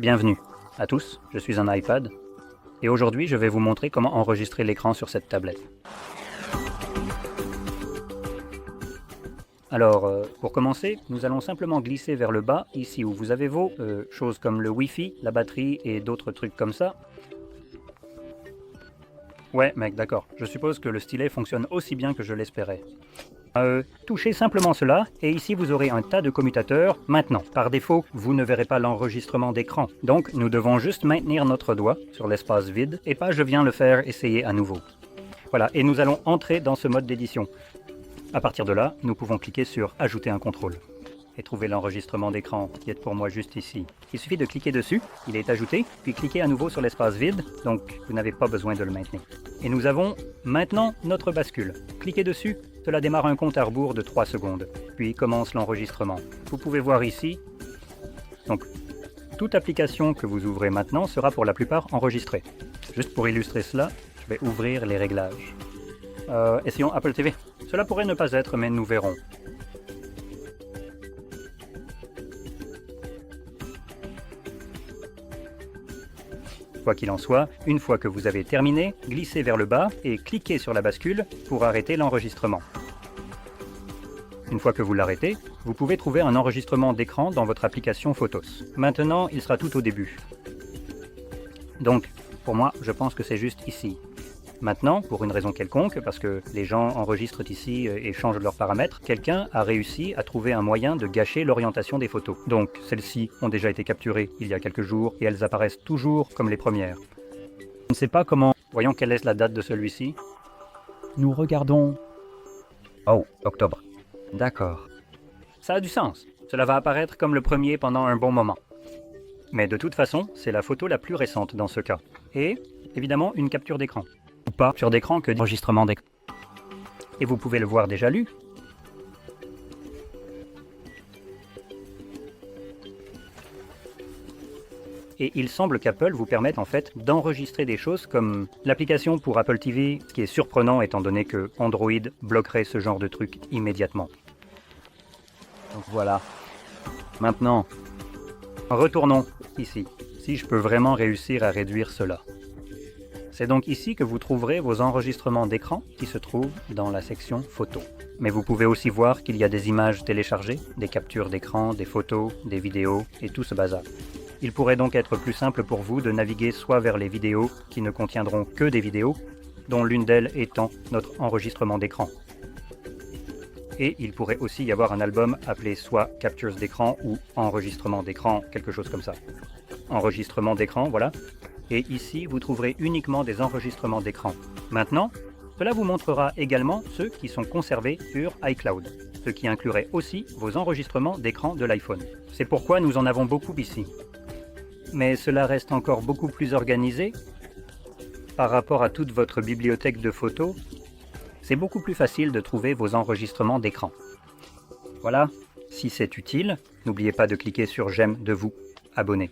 Bienvenue à tous, je suis un iPad et aujourd'hui je vais vous montrer comment enregistrer l'écran sur cette tablette. Alors, pour commencer, nous allons simplement glisser vers le bas, ici où vous avez vos choses comme le Wi-Fi, la batterie et d'autres trucs comme ça. Ouais mec, d'accord, je suppose que le stylet fonctionne aussi bien que je l'espérais. Touchez simplement cela, et ici vous aurez un tas de commutateurs. Maintenant, par défaut, vous ne verrez pas l'enregistrement d'écran. Donc, nous devons juste maintenir notre doigt sur l'espace vide, et pas je viens le faire essayer à nouveau. Voilà, et nous allons entrer dans ce mode d'édition. À partir de là, nous pouvons cliquer sur « Ajouter un contrôle » et trouver l'enregistrement d'écran qui est pour moi juste ici. Il suffit de cliquer dessus, il est ajouté, puis cliquez à nouveau sur l'espace vide, donc vous n'avez pas besoin de le maintenir. Et nous avons maintenant notre bascule. Cliquez dessus, cela démarre un compte à rebours de 3 secondes, puis commence l'enregistrement. Vous pouvez voir ici, donc toute application que vous ouvrez maintenant sera pour la plupart enregistrée. Juste pour illustrer cela, je vais ouvrir les réglages. Essayons Apple TV. Cela pourrait ne pas être, mais nous verrons. Quoi qu'il en soit, une fois que vous avez terminé, glissez vers le bas et cliquez sur la bascule pour arrêter l'enregistrement. Une fois que vous l'arrêtez, vous pouvez trouver un enregistrement d'écran dans votre application Photos. Maintenant, il sera tout au début. Donc, pour moi, je pense que c'est juste ici. Maintenant, pour une raison quelconque, parce que les gens enregistrent ici et changent leurs paramètres, quelqu'un a réussi à trouver un moyen de gâcher l'orientation des photos. Donc, celles-ci ont déjà été capturées il y a quelques jours et elles apparaissent toujours comme les premières. Je ne sais pas comment... Voyons quelle est la date de celui-ci. Nous regardons... Oh, octobre. D'accord. Ça a du sens. Cela va apparaître comme le premier pendant un bon moment. Mais de toute façon, c'est la photo la plus récente dans ce cas. Et, évidemment, une capture d'écran. Ou pas sur d'écran que d'enregistrement d'écran. Et vous pouvez le voir déjà lu. Et il semble qu'Apple vous permette en fait d'enregistrer des choses comme l'application pour Apple TV, ce qui est surprenant étant donné que Android bloquerait ce genre de truc immédiatement. Donc voilà. Maintenant, retournons ici. Si je peux vraiment réussir à réduire cela. C'est donc ici que vous trouverez vos enregistrements d'écran qui se trouvent dans la section photos. Mais vous pouvez aussi voir qu'il y a des images téléchargées, des captures d'écran, des photos, des vidéos et tout ce bazar. Il pourrait donc être plus simple pour vous de naviguer soit vers les vidéos qui ne contiendront que des vidéos, dont l'une d'elles étant notre enregistrement d'écran. Et il pourrait aussi y avoir un album appelé soit Captures d'écran ou Enregistrement d'écran, quelque chose comme ça. Enregistrement d'écran, voilà. Et ici, vous trouverez uniquement des enregistrements d'écran. Maintenant, cela vous montrera également ceux qui sont conservés sur iCloud, ce qui inclurait aussi vos enregistrements d'écran de l'iPhone. C'est pourquoi nous en avons beaucoup ici. Mais cela reste encore beaucoup plus organisé par rapport à toute votre bibliothèque de photos. C'est beaucoup plus facile de trouver vos enregistrements d'écran. Voilà, si c'est utile, n'oubliez pas de cliquer sur j'aime de vous abonner.